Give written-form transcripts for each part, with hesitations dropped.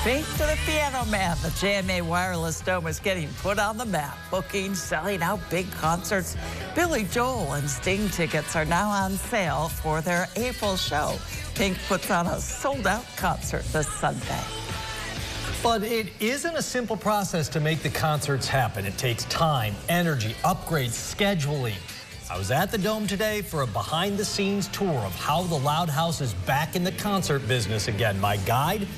Pink to the Piano Man. The JMA Wireless Dome is getting put on the map. Bookings selling out big concerts. Billy Joel and Sting tickets are now on sale for their April show. Pink puts on a sold-out concert this Sunday. But it isn't a simple process to make the concerts happen. It takes time, energy, upgrades, scheduling. I was at the Dome today for a behind-the-scenes tour of how the Loud House is back in the concert business again. My guide,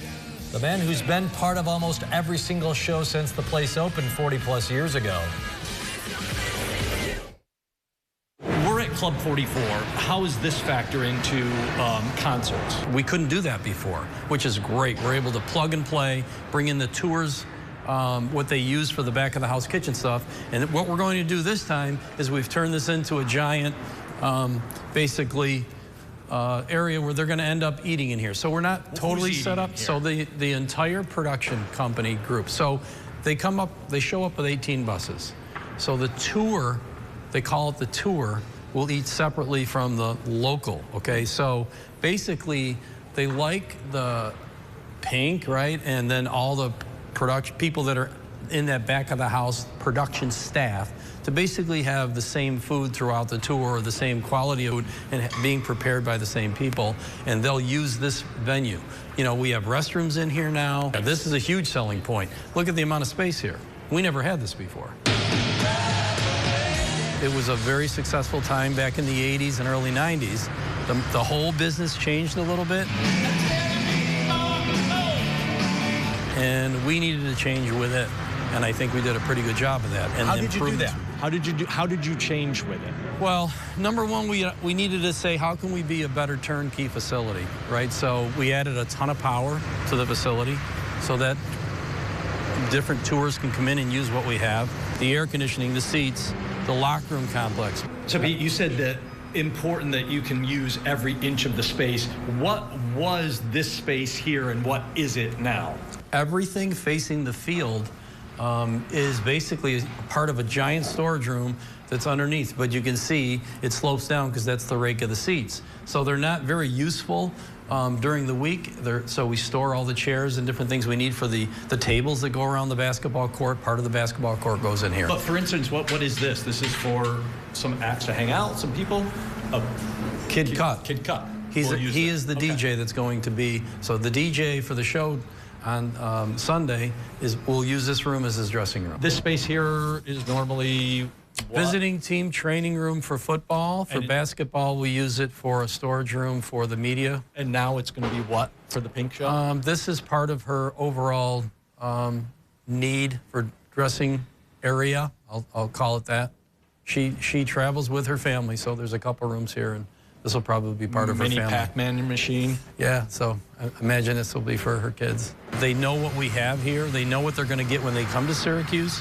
the man who's been part of almost every single show since the place opened 40-plus years ago. We're at Club 44. How does this factor into concerts? We couldn't do that before, which is great. We're able to plug and play, bring in the tours, what they use for the back of the house kitchen stuff. And what we're going to do this time is we've turned this into a giant, basically, area where they're going to end up eating in here. So we're not totally set up. So the entire production company group. So they show up with 18 buses. So the tour, they call it the tour, will eat separately from the local, okay? So basically, they like the Pink, right? And then all the production people that are in that back of the house, production staff, to basically have the same food throughout the tour, or the same quality of food, and being prepared by the same people, and they'll use this venue. You know, we have restrooms in here now. This is a huge selling point. Look at the amount of space here. We never had this before. It was a very successful time back in the 80s and early 90s. The whole business changed a little bit. And we needed to change with it. And I think we did a pretty good job of that. And how did you do that? How did you change with it? Well, number one, we needed to say, how can we be a better turnkey facility, right? So we added a ton of power to the facility so that different tours can come in and use what we have. The air conditioning, the seats, the locker room complex. So Pete, you said that important that you can use every inch of the space. What was this space here and what is it now? Everything facing the field is basically part of a giant storage room that's underneath, but you can see it slopes down because that's the rake of the seats. So they're not very useful during the week. So we store all the chairs and different things we need for the tables that go around the basketball court. Part of the basketball court goes in here. But for instance, what is this? This is for some acts to hang out, some people? Kid Cut. Kid Cut. He is the DJ that's going to be, so the DJ for the show on Sunday will use this room as his dressing room. This space here is normally what? Visiting team training room for football. For basketball, we use it for a storage room for the media. And now it's going to be what for the Pink show? This is part of her overall need for dressing area. I'll call it that. She travels with her family, so there's a couple rooms here, and this will probably be part of her family. Mini Pac-Man machine. Yeah, so I imagine this will be for her kids. They know what we have here. They know what they're going to get when they come to Syracuse.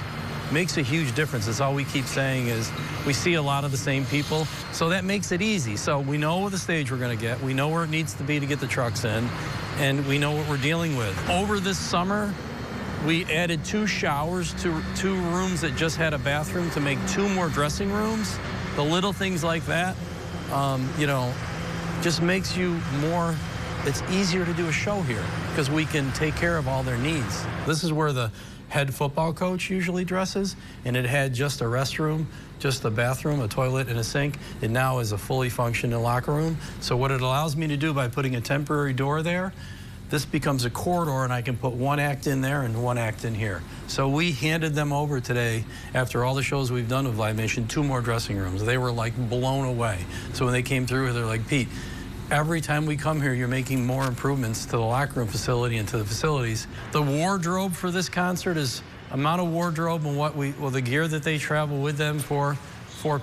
Makes a huge difference. That's all we keep saying is we see a lot of the same people, so that makes it easy. So we know the stage we're going to get. We know where it needs to be to get the trucks in, and we know what we're dealing with. Over this summer, we added 2 showers to 2 rooms that just had a bathroom to make 2 more dressing rooms. The little things like that, you know, just makes you more, it's easier to do a show here because we can take care of all their needs. This is where the head football coach usually dresses, and it had just a restroom, just a bathroom, a toilet, and a sink. It now is a fully functioning locker room. So what it allows me to do by putting a temporary door there, this becomes a corridor, and I can put 1 act in there and 1 act in here. So we handed them over today, after all the shows we've done with Live Nation, 2 more dressing rooms. They were like blown away. So when they came through, they're like, Pete, every time we come here, you're making more improvements to the locker room facility and to the facilities. The wardrobe for this concert is amount of wardrobe and the gear that they travel with them for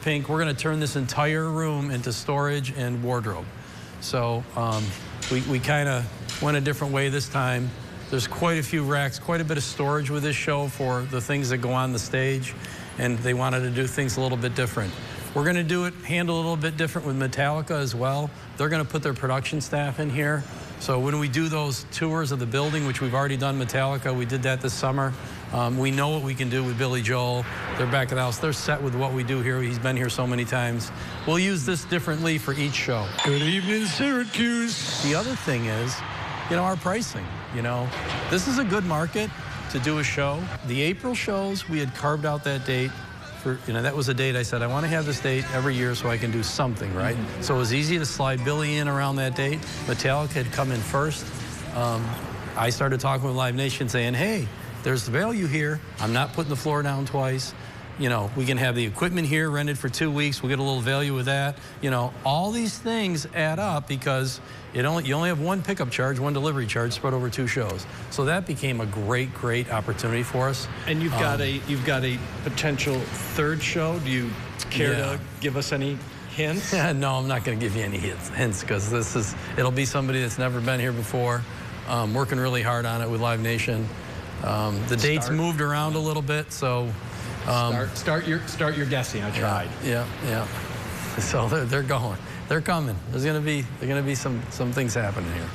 Pink. We're going to turn this entire room into storage and wardrobe. So we kind of went a different way this time. There's quite a few racks, quite a bit of storage with this show for the things that go on the stage, and they wanted to do things a little bit different. We're going to handle a little bit different with Metallica as well. They're going to put their production staff in here. So when we do those tours of the building, which we've already done Metallica, we did that this summer. We know what we can do with Billy Joel. They're back at the house. They're set with what we do here. He's been here so many times. We'll use this differently for each show. Good evening, Syracuse. The other thing is, our pricing. This is a good market to do a show. The April shows, we had carved out that date. That was a date I said, I want to have this date every year so I can do something, right? So it was easy to slide Billy in around that date. Metallica had come in first. I started talking with Live Nation saying, hey, there's the value here. I'm not putting the floor down twice. We can have the equipment here rented for 2 weeks. We'll get a little value with that. All these things add up because you only have one pickup charge, one delivery charge spread over 2 shows. So that became a great opportunity for us. And you've got a potential 3rd show. Do you care to give us any hints? No, I'm not going to give you any hints because it'll be somebody that's never been here before. Working really hard on it with Live Nation. The dates moved around a little bit, so. Start your guessing. I tried. Yeah. So they're going. They're coming. There's going to be some things happening here.